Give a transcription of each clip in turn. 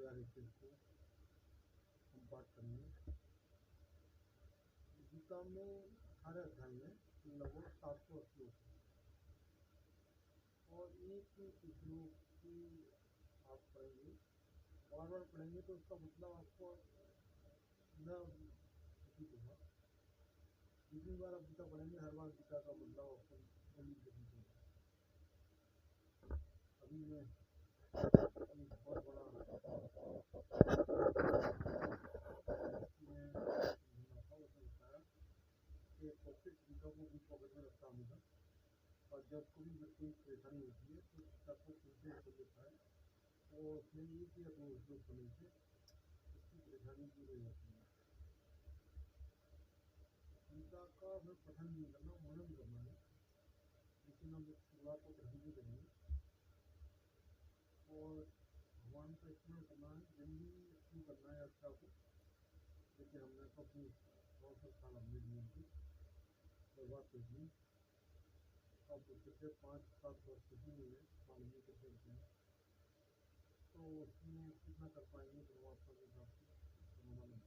तैयार है चीज को हम पाठ करेंगे। गीता में 18 अध्याय में लगभग 780 श्लोक है और एक श्लोक की आप पढ़ेंगे, बार बार पढ़ेंगे तो उसका मतलब आपको न प्रतीत होगा। जितनी बार आप गीता पढ़ेंगे हर बार गीता का मतलब आपको जल्दी प्रतीत होगा। अभी मैं एक बहुत बड़ा पॉकेट गीता को भी पॉकेट में रखता हूँ और जब कोई कोई परेशानी होती है तो गीता को खुलते खोल लेता है और उसमें एक या दो श्लोक पढ़ने से उसकी परेशानी दूर हो जाती है। गीता का हमें पठन नहीं करना, मनन करना है, लेकिन हम शुरुआत को पठन भी करेंगे और भगवान का स्मरण करना है, जल्दी शुरू करना है यात्रा को। लेकिन हमने तो अपनी 900 साल हमने जीवन की बर्बाद कर दी। अब पिछले 5-7 वर्ष ही हुए मानवीय के चलते हैं, तो उसमें कितना कर पाएंगे परमात्मा के प्राप्ति होना नहीं।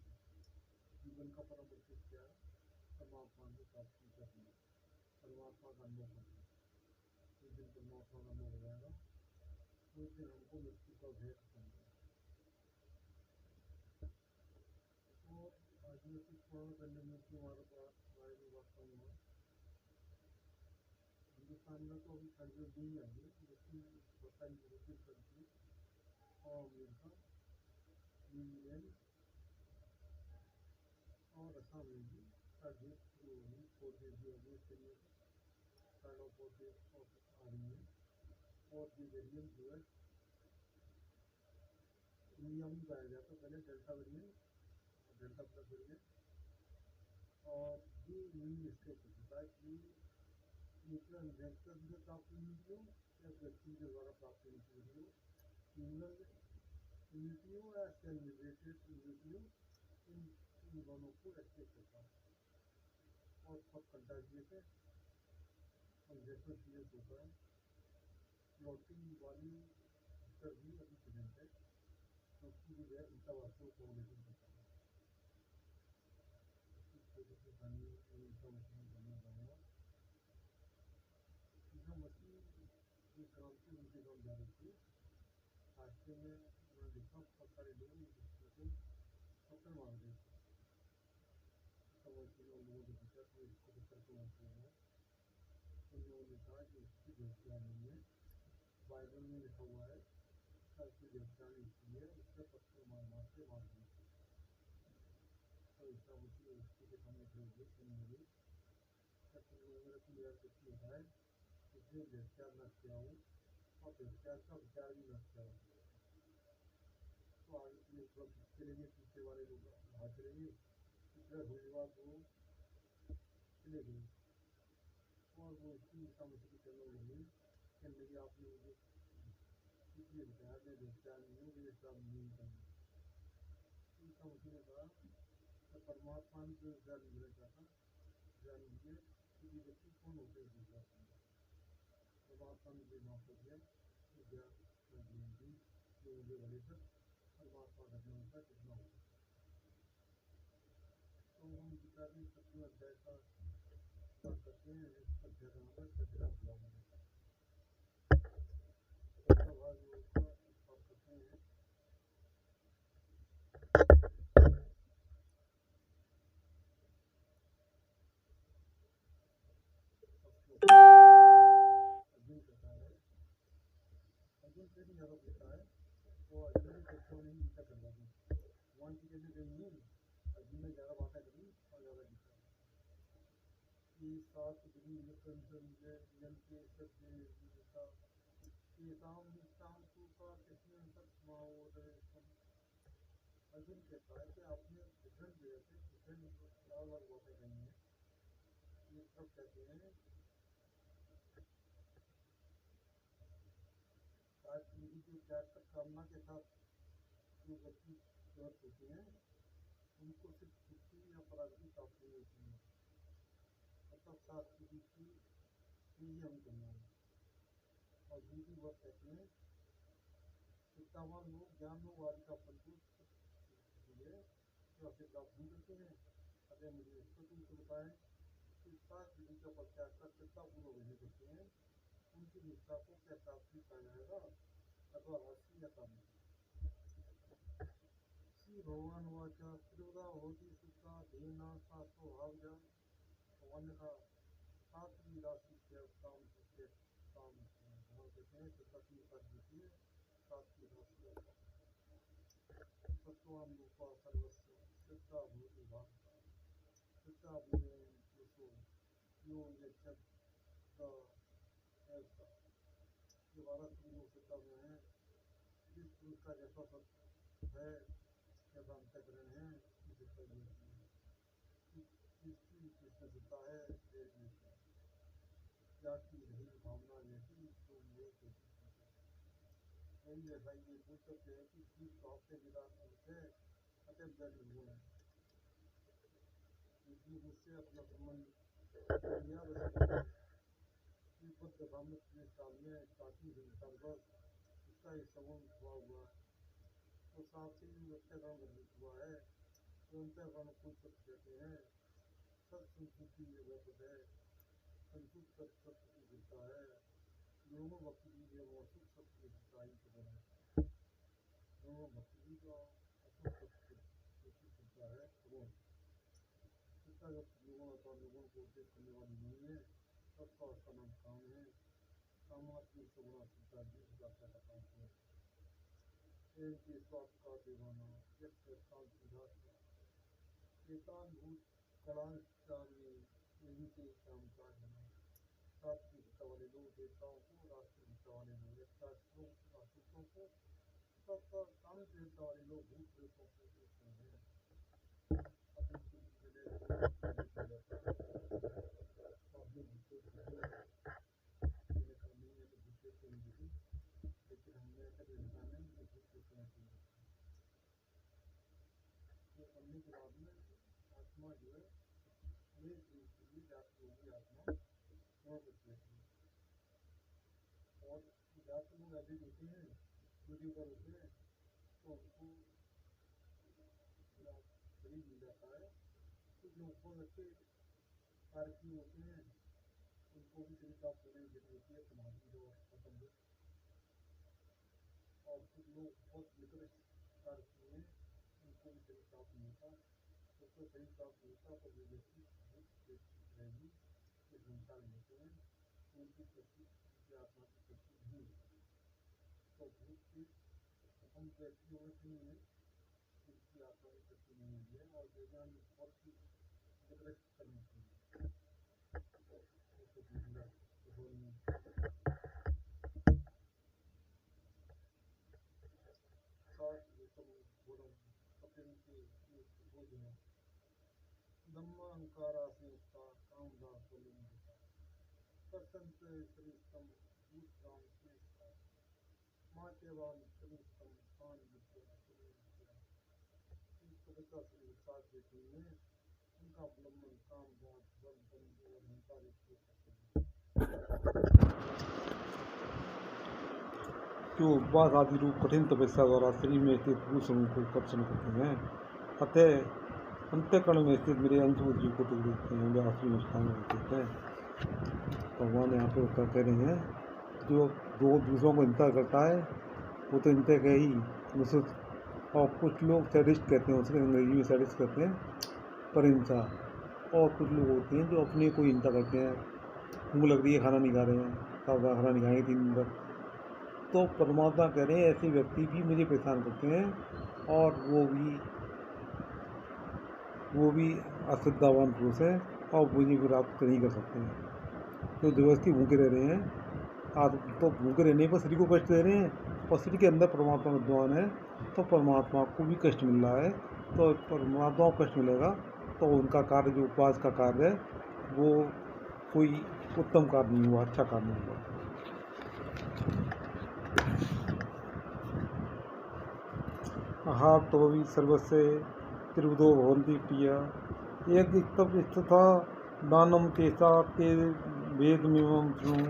जीवन का परम उद्देश्य क्या है? परमात्मा की प्राप्ति करनी, परमात्मा का अनुभव करना। जिस दिन परमात्मा का अनुभव हो जाएगा उस दिन हमको मृत्यु का भय खत्म हो जाएगा। और आदिवासी स्मरण करने में कि हमारे बारे में बात करूँगा। हिंदुस्तान में तो अभी सर्वे नहीं आई है, लेकिन बहुत सारी यूरोपीय कंट्री और अमेरिका, न्यूजीलैंड और असम में भी सर्वे शुरू होगी, कोर्सेज भी होगी इसके लिए साइडो कोर्सेज आ रही है। और ये वेरियंट जो है इंडिया में पाया जाता है, पहले delta variant, delta plus variant, और ये इम्यून स्टेट होता है कि नेचुरल इन्फेक्शन से प्राप्त इम्यूनिटी हो या वैक्सीन के द्वारा प्राप्त इम्यूनिटी हो, ह्यूमन इम्यूनिटी हो या सेल जनरेटेड इम्यूनिटी हो, इन दोनों को एक्टिव करता है और सब कंटाजियस है और जैसा सीरियस होता है। फ्लोटिंग बॉडी पर भी अभी प्रेजेंट है क्योंकि जो है इनका वास्तव कोऑर्डिनेशन करता है। इस छोटे से कहानी इनका मशीन करना चाहूँगा। ईसा मसीह एक काम से उनके गाँव जा रहे थे, रास्ते में उन्होंने देखा बहुत सारे लोग एक दूसरे को पत्थर मार रहे थे। सब मसीह ने लोगों को पूछा कि इसको पत्थर क्यों मारते हैं? उन लोगों ने कहा कि इसकी व्याख्या नहीं है, बाइबल में लिखा हुआ है इसकी व्याख्या इसकी है, इससे पत्थर मार मार के मार दिए। तो ईसा मसीह उसके के सामने खड़े हुए सुनने लगे, क्या तुम लोगों मेरा क्लियर कुछ होता है? इसलिए व्याख्या न किया हूँ और व्याख्या का विचार भी न किया हूँ। तो आगे के लिए थोड़ा चले गए, पीछे वाले लोग बाहर चले गए, पिछड़ा होने के बाद वो चले गए और वो इसकी ईसा मसीह के चरणों में लगे, कहने लगे आपने मुझे इसलिए बताया मैं व्याख्या नहीं हूँ, ये सब नहीं करना। ईसा मसीह ने कहा तो परमात्मा ने जो ज्ञान मिलना चाहता ज्ञान मिले कि ये व्यक्ति कौन होते हैं दूसरा परमात्मा ने जो माफ कर दिया तो ज्ञान दी जो मुझे बने तक परमात्मा का ज्ञान होता कितना होता। तो हम गीता के 7वें अध्याय का बात करते हैं। इस अध्याय का नाम है सचरा भाव। सचरा भाव जो बात करते हैं अर्जुन कहता है, अर्जुन से भी ज़्यादा कहता है तो अर्जुन की चर्चा में गीता कर जाती है। भगवान की कहने गई नहीं, अर्जुन ने ज़्यादा बातें करी और ज़्यादा गीता कि सात विधि जन के सत्य गीता येषां निष्ठां तु का कृष्ण सत्मावोदयस्तम। अर्जुन कहता है कि आपने डिफरेंट जगह पे डिफरेंट अलग अलग बातें कही हैं। ये सब कहते हैं सात विधि जो त्याग कर कामना के साथ जो व्यक्ति प्रवृत्त होते हैं उनको सिर्फ मुक्ति या परागति प्राप्त नहीं होती है। अतः सात विधि की ही हम करना है। और दूसरी बात कहते हैं कि चित्तावान लोग ज्ञान लोग आदि का पंचभूत है जो आपसे प्राप्त नहीं करते हैं। अतः मुझे स्वतंत्र बताएं कि 7 विधि का प्रत्याग कर चित्तापूर्वक विधि करते हैं, उनकी निष्ठा को क्या प्राप्ति कहा जाएगा अथवा राशि या काम। श्री भगवान वाचा त्रिवदा होती शुद्धा देना शास्त्रो भावजा। भगवान ने कहा 7वीं राशि के काम के काम भगवान कहते हैं चित्ता की कर देती है 7वीं राशि। सत्वान रूपा सर्वस्व चित्ता भूति भागता चित्ता भूति पुरुषो यो यच्छत ऐसा। ये 12 स्त्रियों चित्ता में है। जिस पुरुष का जैसा सत्य है जैसा अंतःकरण है उसे कर देती है। जिसकी कृष्ण चित्ता है क्या की रही भावना जैसी तो ये यही जैसा ये पूछ सकते हैं कि जीव स्वभाव से विदा है अतः निर्गुण है। इसलिए मुझसे अपना संबंध लिया बुद्ध ब्राह्मण काल में प्राचीन संसार पर इसका एक संबंध हुआ है तो साथ ही व्यक्तिकरण वर्णित हुआ है तो अंतःकरण पूछ कहते हैं। सत्संस्कृति व्यक्त है संतुष्ट सत्य की गिरता है दोनों भक्ति की मौसम सत्य गिरता ही खबर है। दोनों भक्ति का अशुभ सत्य गिरता है खबर। इसका जब लोगों अथवा लोगों को उपदेश करने वाली नहीं है तब तो उसका नाम काम है। कामात्म सगुणा चिंता जीव जाता का काम है। एक के स्वास्थ्य का दीवाना एक स्थान सीधा एकान भूत कलांचार में यही से काम का है। सात की हिस्सा वाले लोग देवताओं को राष्ट्र हिस्सा वाले लोग शास्त्रों राष्ट्रों को सबका काम के हिस्सा वाले लोग भूत प्रेतों को देखते हैं। लेकिन हमने कभी इंसान नहीं भूत प्रेतों को करने के बाद में आत्मा जो है एक रूप के लिए जाती होगी आत्मा और बच जाती है। और जाते लोग अधिक होते हैं दूरी पर होते हैं तो उनको शरीर मिल जाता है। कुछ लोग बहुत अच्छे कारकी होते हैं उनको भी शरीर प्राप्त करने की जरूरत होती है समाधि और खत्म। और कुछ लोग बहुत निकृष्ट कारकी हैं उनको भी शरीर प्राप्त नहीं होता। उसको शरीर प्राप्त नहीं होता तो वे व्यक्ति रहेगी इस संसार में होते हैं उनकी शक्ति उनकी आत्मा की शक्ति नहीं होती। तो भूत के हम व्यक्ति होने से नहीं है जिनकी आत्मा की शक्ति नहीं हुई है और वेदांत में बहुत ही निकृष्ट करनी चाहिए। धम्मांकारा से कामदास सत्संत श्रीस्तम भूतराम से माचेवान श्रीस्तम कान विद्या कविता श्री विशाख देती है उनका अवलंबन कामदास बल बंधु और हिंसा जो उपवास आदि रूप कठिन तपस्या द्वारा शरीर में स्थित भू समूह को कर्षण करते हैं। अतः अंत्यकरण में स्थित मेरे अंशभूत जीव को टुकड़े देते हैं व्यास स्थान में देते हैं। भगवान यहाँ पे उत्तर कह रहे हैं जो दो दूसरों को हिंसा करता है वो तो हिंसा का ही निश्चित। और कुछ लोग सैडिस्ट कहते हैं उसके अंग्रेजी में सैडिस्ट कहते हैं पर हिंसा। और कुछ लोग होते हैं जो अपने को हिंसा करते हैं भूख लग रही है खाना नहीं खा रहे हैं खाना नहीं खाएंगे 3 दिन तक। तो परमात्मा कह रहे हैं ऐसे व्यक्ति भी मुझे परेशान करते हैं और वो भी अश्रद्धावान पुरुष है और मुझे प्राप्त नहीं कर सकते हैं। तो जबरदस्ती भूखे रह रहे हैं तो भूखे रहने पर शरीर को कष्ट दे रहे हैं और शरीर के अंदर परमात्मा विद्वान है तो परमात्मा को भी कष्ट मिल रहा है। तो परमात्मा को कष्ट मिलेगा तो उनका कार्य जो उपवास का कार्य है वो कोई उत्तम कार्य नहीं हुआ अच्छा कार्य नहीं हुआ। आहार तो भी सर्वस्व त्रिवदो भवन्ति प्रिय एक तथा दानम तेसा ते वेदमिमं शृणु।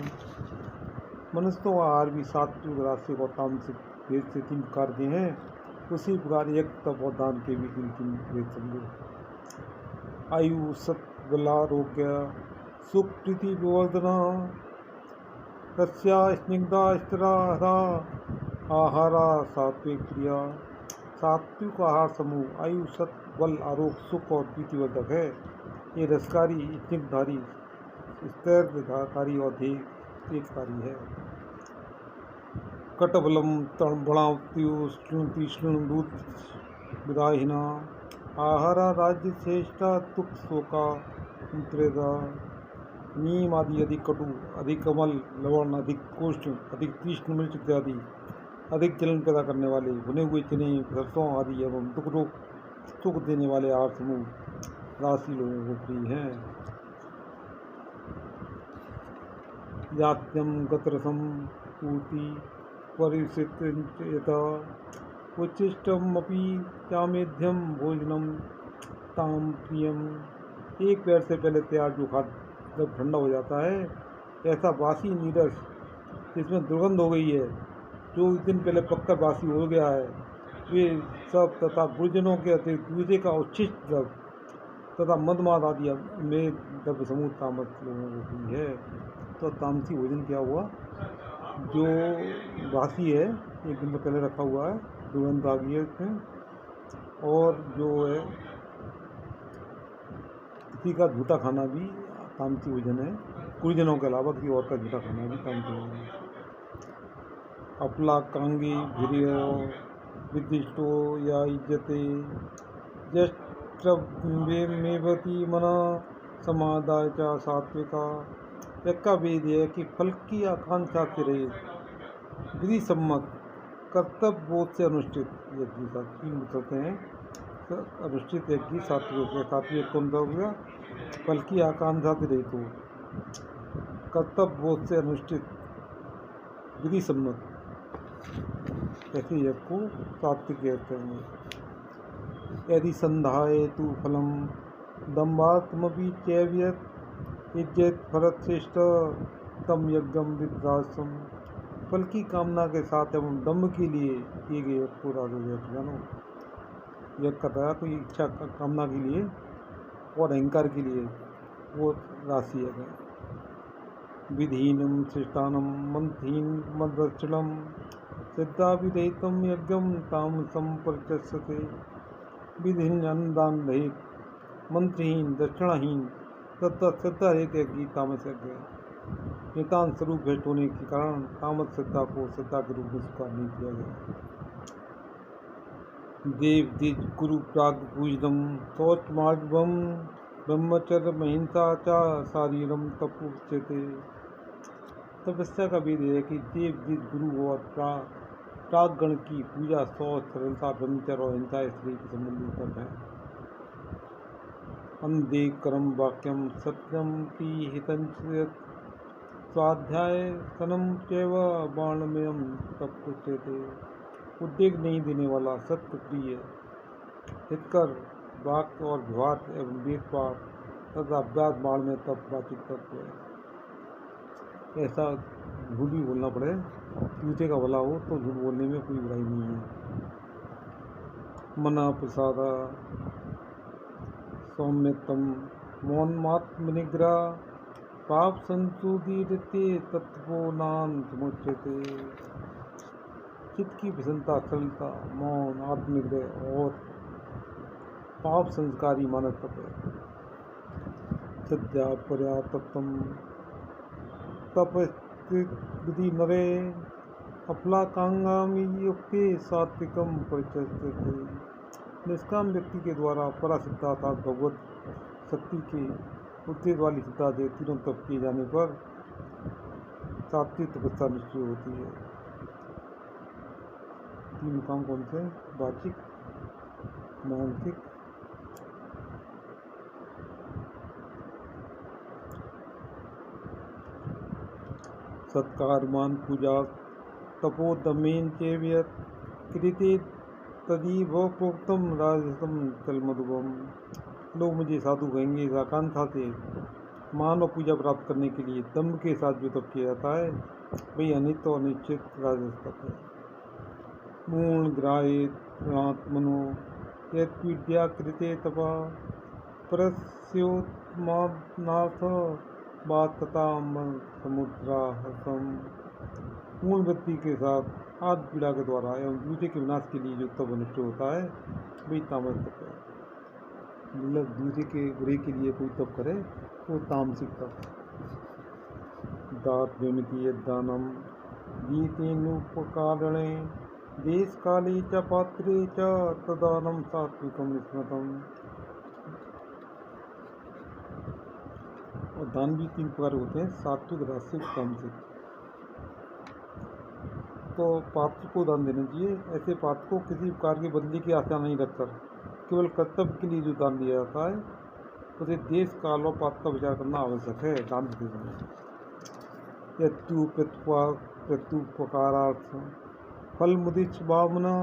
मनुष्य तो आहार भी सात्विक राशि और तामसिक भेद से 3 प्रकार के हैं, उसी प्रकार एक तप और दान के भी 3 भेद समझो। आयु, सत, बल, आरोग्य, सुख, प्रीति, विवर्धना, रस्या, स्निग्धा, स्थिरा, आहारा, सात्विक क्रिया। सात्विक आहार समूह आयु, सत, बल, आरोग्य, सुख और प्रीतिवर्धक है। ये रसकारी, स्निग्धधारी, स्थैर्यकारी और तेजकारी है। कटबलम, तीक्ष्ण, दूत विदाहिना, आहारा, राज्य श्रेष्ठा, तुक शोका, त्रेदा, नीम आदि अधिक कटु, अधिक अमल, लवण, अधिक कोष्ठ, अधिक तीक्ष्ण, मिर्च इत्यादि, अधिक जलन पैदा करने वाले, भुने हुए चने, सरसों आदि एवं सुख देने वाले आहार समूह राशि लोगों को प्रिय हैं। यात्यम, गतरसम, पूर्ति, परिसित, उच्चिष्टम अपि चामेध्यम भोजनम ताम प्रियम। एक पैर से पहले तैयार जो खाद्य जब ठंडा हो जाता है, ऐसा बासी नीरस जिसमें दुर्गंध हो गई है, जो उस दिन पहले पककर बासी हो गया है, वे सब तथा गुरुजनों के अतिरिक्त दूसरे का उच्छिष्ट द्रव्य तथा मदमाद आदि में द्रव्य समूह तामस लोगों को भी है। तो तामसी भोजन क्या हुआ? जो बासी है, एक दिन पहले रखा हुआ है, दुर्गंध आ गई है उसमें, और जो है किसी का झूठा खाना भी तामसी भोजन है। गुरुजनों के अलावा किसी और का झूठा खाना भी तामसी भोजन है। अपला, कांगी, भिरियो, विदिष्टो या इज्जते, ज्येष्ठमेवती मना समादाय च सात्विका। का वेद है कि फल की आकांक्षा से रहित, विधि सम्मत, कर्तव्य बोध से अनुष्ठित यज्ञ का 3 होते हैं। अनुष्ठित यज्ञ सात्विक कौन सा हो गया? फल की आकांक्षा से रहित हो, कर्तव्य बोध से अनुष्ठित, विधि सम्मत, ऐसे यज्ञ को सात्विक कहते हैं। यदि संधाये तु फलम दम्भात्मपि चैव्यत् इज्जत फरत श्रेष्ठ तम यज्ञम विद्रासम। फल की कामना के साथ एवं दम्भ के लिए किए गए यज्ञ को राजो जानो। यज्ञ करता है कोई इच्छा कामना के लिए और अहंकार के लिए, वो राशि है। विधीनम श्रेष्ठानम मंत्रहीन मदक्षिणम सिद्धाभिदहितम यज्ञम तामसम परिचस्यते। विधिहीन, अन्नदान रहित, मंत्रहीन, दक्षिणाहीन तथा श्रद्धा रहित यज्ञ तामस यज्ञ है। नितांत स्वरूप भ्रष्ट होने के कारण तामस श्रद्धा को श्रद्धा के रूप में स्वीकार नहीं किया गया। देव द्विज गुरु प्राग पूजनम शौच मार्गम ब्रह्मचर्य महिंसा च शारीरम तपोच्यते। तपस्या का वेद है कि देव द्विज गुरु और प्रागगण की पूजा शौच, सरलता, ब्रह्मचर्य और हिंसा स्त्री के संबंधित तप है। अंधे कर्म वाक्यम सत्यम की हितंचयत स्वाध्याय सनम चैव बाणमयम तपोच्यते। उद्वेग नहीं देने वाला, सत्य प्रिय, हितकर वाक्य और व्यवहार एवं वेद पाठ तथा अभ्यास बाण में तप वाचिक तत्व है। ऐसा झूठ भी बोलना पड़े, दूसरे का भला हो तो झूठ बोलने में कोई बुराई नहीं है। मना प्रसादा सौम्यतम मौनमात्म निग्रह पाप संशोधिते तत्वोनान समुच्यते। चित्त की प्रसन्नता, सरलता, मौन, आत्मनिग्रह और पाप संस्कारी मानस तप है। सद्या पर्याप्तम तपस्विधि नरे अफलाकांगामी युक्ते सात्विकम परिचयते। निष्काम व्यक्ति के द्वारा परासिद्धा अर्थात भगवत शक्ति के उद्देश्य वाली सिद्धा से तीनों तप किए जाने पर सात्विक तपस्या निश्चय होती है। 3 काम कौन से? वाचिक, मानसिक, सत्कारमान पूजा तपोदमेन चेव्यत कृते तदी भोक्तम राजसम तलमधुवम। लोग मुझे साधु कहेंगे, इस आकांक्षा से मानव पूजा प्राप्त करने के लिए दम्भ के साथ जो तप किया जाता है वही अनित्य और अनिश्चित राजस तप है। मूलग्राहेत्मनो यत्पीड्या कृते तपा परस्योत्मानाथ बातता समुद्राहसम। मूल वृत्ति के साथ आदि पीड़ा के द्वारा एवं दूसरे के विनाश के लिए जो तप अनिष्ट होता है वही तामस तप है। मतलब दूसरे के बुरे के लिए कोई तप करे वो तामसिक तप। दात विमिति दानम गीतेनुपकारणे देश काले च पात्रे च तदानम सात्विकम स्मृतम। और दान भी 3 प्रकार होते हैं, सात्विक, राजसिक, तामसिक। तो पात्र को दान देना चाहिए। ऐसे पात्र को किसी प्रकार के बदले की आशा नहीं रखकर केवल कर्तव्य के लिए जो दान दिया जाता है उसे देश काल और पात्र का विचार करना आवश्यक है दान देते समय। प्रत्युपकारार्थ फल मुदिच भावना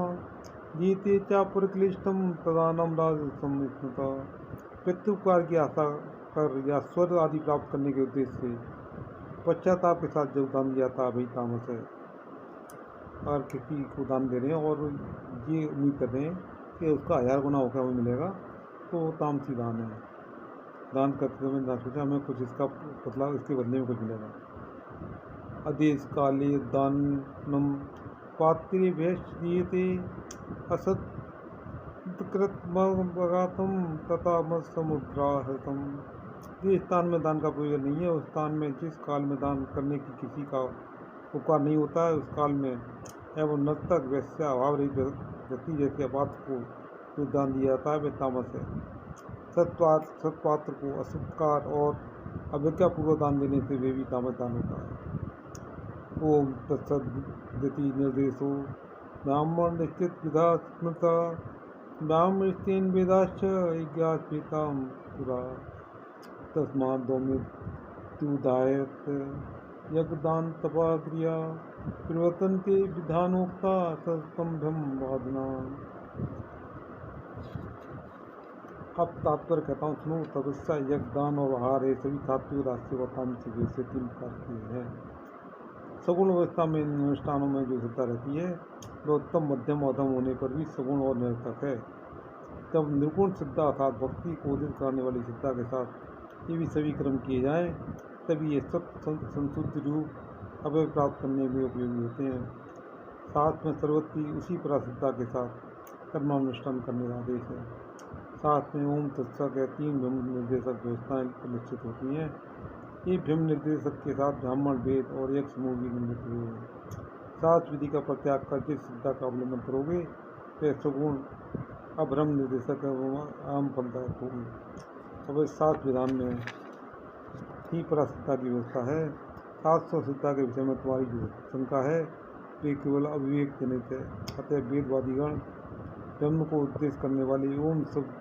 जीते चा परिक्लिष्टम तदानम राजसम स्मृता। प्रत्युपकार की आशा कर या स्वर्ग आदि प्राप्त करने के उद्देश्य से पश्चाताप के साथ जो दान दिया था वही तामस है। अगर किसी को दान दे रहे हैं और ये उम्मीद कर रहे हैं कि उसका 1000 गुना होकर हमें मिलेगा तो तामसी दान है। दान करते समय ना सोचा हमें कुछ इसका बदला, इसके बदले में कुछ मिलेगा। आदेश काले दानम पात्रे भेष दीयते असत्कृतम तथा समुद्राहतम। जिस स्थान में दान का प्रयोजन नहीं है उस स्थान में जिस काल में दान करने की किसी का उपकार नहीं होता है उस काल में एवं नर्तक वैश्या अभाव रहित व्यक्ति जैसे अपात्र को जो दान दिया जाता है वह तामस है। सत्पात्र को असत्कार और अवज्ञापूर्वक दान देने से वे भी तामस दान होता है। ओम तत्सदिति निर्देशो ब्राह्मण निश्चित विधा स्मृता ब्राह्मणस्तेन वेदाश्च यज्ञास्मितां पुरा तस्मात् दौमित्युदाहयत् यज्ञदान तपा क्रिया प्रवर्तन्ते विधानोक्ता तत्संभ्रम वादना। अब तात्पर्य कहता हूँ सुनो। तपस्या, यज्ञदान और आहार ये सभी सात्विक, राजसिक और तामसिक से 3 प्रकार की है। सगुण अवस्था में इन अनुष्ठानों में जो श्रद्धा रहती है वह उत्तम, मध्यम और अधम होने पर भी सगुण और निरर्थक है। जब निर्गुण श्रद्धा अर्थात भक्ति को उदित कराने वाली श्रद्धा के साथ ये भी सभी कर्म किए जाएं तभी ये सब संशुद्ध रूप अभय प्राप्त करने में उपयोगी होते हैं। साथ में सर्वत्री उसी पराश्रद्धा के साथ कर्मानुष्ठान करने का आदेश है। साथ में ओम तत्सत या 3 ब्रह्म निर्देशक व्यवस्थाएं निश्चित होती हैं। ये ब्रह्म निर्देशक के साथ ब्राह्मण, वेद और एक समूह भी निर्मित हुए हैं। 7 विधि का प्रत्याग कर जिस श्रद्धा का अवलंबन करोगे वह सगुण अब्रह्म निर्देशक आम फलदायक होगी। अब इस 7 विधान में ही पराश्रद्धा की व्यवस्था है। 700 श्रद्धा के विषय में तुम्हारी जो शंका है वे केवल अविवेक जनित है। अतः वेदवादीगण ब्रह्म को उद्देश्य करने वाली ओम शब्द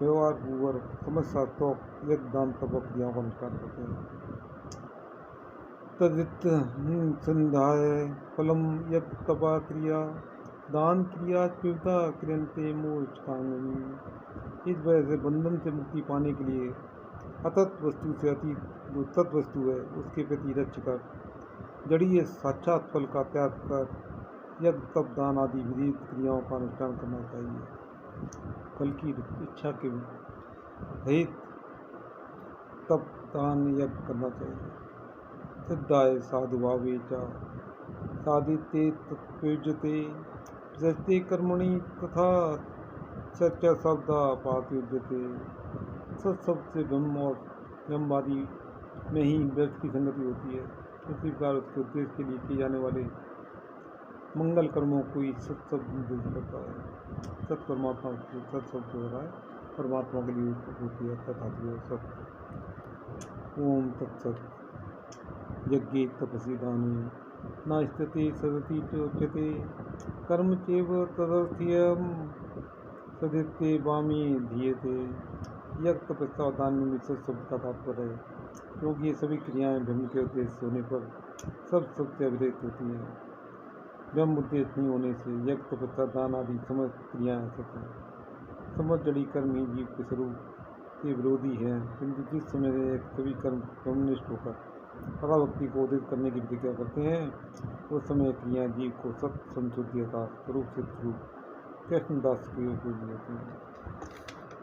व्यवहार पूर्वक समस्त शास्त्रों यज्ञदान तप क्रियाओं का अनुष्ठान करते हैं। तदित संध्याय फलम यज्ञ तपा क्रिया दान क्रिया विविधा क्रियंते मोक्षांगनी। इस वजह से बंधन से मुक्ति पाने के लिए अतत वस्तु से अतीत जो तत्व वस्तु है उसके प्रति रच कर जड़ीय साक्षात फल का त्याग कर यज्ञ तप दान आदि विधि क्रियाओं का अनुष्ठान करना चाहिए। फल की इच्छा के रहित तप दान यज्ञ करना चाहिए। सिद्धाय साधुभावे च साधिते तत्प्रयुज्यते प्रशस्ते कर्मणि तथा सच शब्द पात्युज्यते। सत शब्द से ब्रह्म और ब्रह्मवादी में ही व्यर्थ की संगति होती है। इसी प्रकार उसके उद्देश्य के लिए किए जाने वाले मंगल कर्मों को ही सत शब्द निर्देश करता है। सत परमात्मा सत शब्द हो रहा है परमात्मा के लिए होती है तथा सत। ओम तत्सत। यज्ञे तपसि दाने न स्थिति सदति चोच्यते कर्म चेव तदर्थ्यम सदित्य वामी धीयते। यज्ञ तपस्या और दान में सत शब्द का तात्पर्य है क्योंकि ये सभी क्रियाएं ब्रह्म के उद्देश्य होने पर सब से अभिहित होती हैं। ब्रह्म उद्देश्य नहीं होने से यज्ञ तपस्या दान आदि समस्त क्रियाएं असत हैं। समस्त जड़ी कर्म ही जीव के स्वरूप के विरोधी हैं, किंतु जिस समय सभी कर्म ब्रह्मनिष्ठ होकर पराभक्ति को उदित करने की प्रतिक्रिया करते हैं, उस समय क्रिया जीव को सत संशुद्धि का स्वरूप से कृष्णदास के उपयोग होते हैं।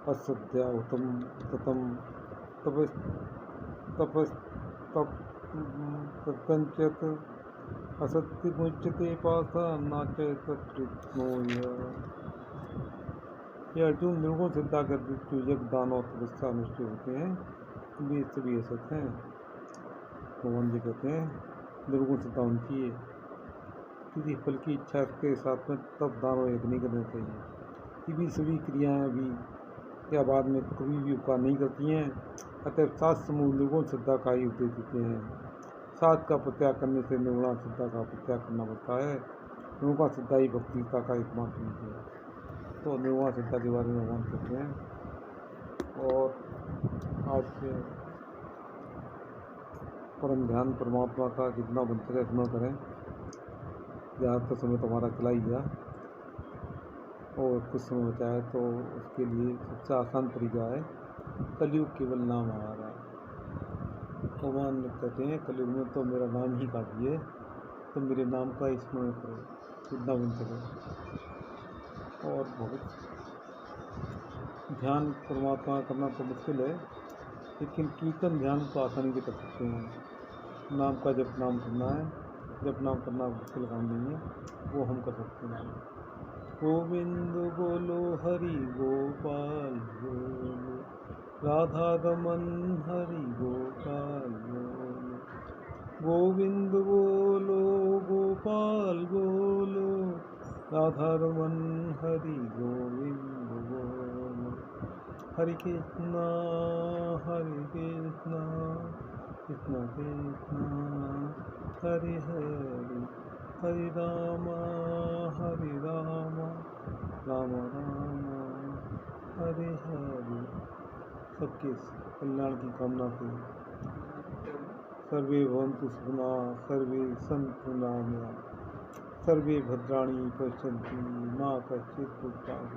असत्या उत्तम ततम तपस्तपस्तपंचत असत्य मुच्यते पासा नाचे तत्कृष्णो ये अर्जुन निर्गुण सिद्धा कर जो यज्ञ दान और तपस्या अनुष्ठित होते हैं वे सभी असत हैं। भगवान जी कहते हैं निर्गुण सिद्धा उनकी है, किसी फल की इच्छा के साथ में तब दान और यज्ञ नहीं करना चाहिए। ये भी सभी क्रियाएं भी या बाद में कभी भी उपकार नहीं करती हैं। अतः सात समूह निर्गुण सिद्धा का ही उपदेश देते हैं। सात का प्रत्याग करने से निर्गुण सिद्धा का प्रत्याग करना पड़ता है। निर्गुण सिद्धा ही भक्तिता का एकमात्र चीज है। तो निर्गुण सिद्धा के बारे में भगवान कहते हैं। और आज से परम ध्यान परमात्मा का जितना बन सके उतना करें। ज़्यादातर समय तो हमारा चला ही गया और कुछ समय बचा है, तो उसके लिए सबसे आसान तरीका है कलयुग केवल नाम हमारा। भगवान कहते हैं कलयुग में तो मेरा नाम ही काफ़ी है, तो मेरे नाम का स्मरण करो जितना बन सके। और बहुत ध्यान परमात्मा करना तो मुश्किल है, लेकिन कीर्तन ध्यान तो आसानी से कर सकते हैं। नाम का जप नाम करना है, जप नाम करना मुश्किल काम नहीं है, वो हम कर सकते हैं। गोविंद बोलो हरि गोपाल बोलो, राधा रमन हरि गोपाल बोलो। गोविंद बोलो गोपाल बोलो, राधा रमन हरि गोविंद बोलो। हरे कृष्णा कृष्णा कृष्णा हरे हरे, हरे राम राम राम हरे हरे। सबके कल्याण की कामना से सर्वे भवन्तु सुखिनः, सर्वे सन्तु निरामया, सर्वे भद्राणि पश्यन्तु मा कश्चित् दुःखभाग्।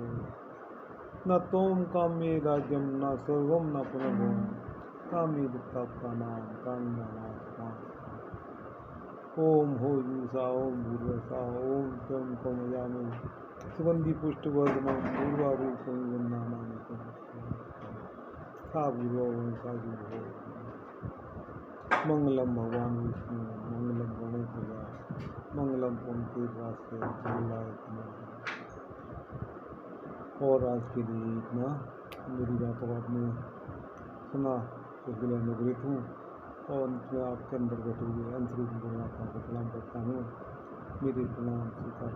न तोम काम्ये राज्यम न स्वर्गम न पुनर्भवम, काम्ये दुःखाप्तानां कामिनां। ओम हो यूषा ओम भूर्वसा ओम त्वं कमयामि, सुगंधि पुष्टवर्धनम पूर्वारूपम वन्दानामि। सा भूर्वा हो। मंगलम भगवान विष्णु मंगलम गणेश मंगलम पंक्तिरास्य जलाय। और आज के लिए इतना। मेरी बातों को आपने सुना तो इसके लिए अनुग्रहित हूँ, और अंत में आपके अंदर बैठे हुए अंतरूप परमात्मा को प्रणाम करता हूँ। मेरे प्रणाम स्वीकार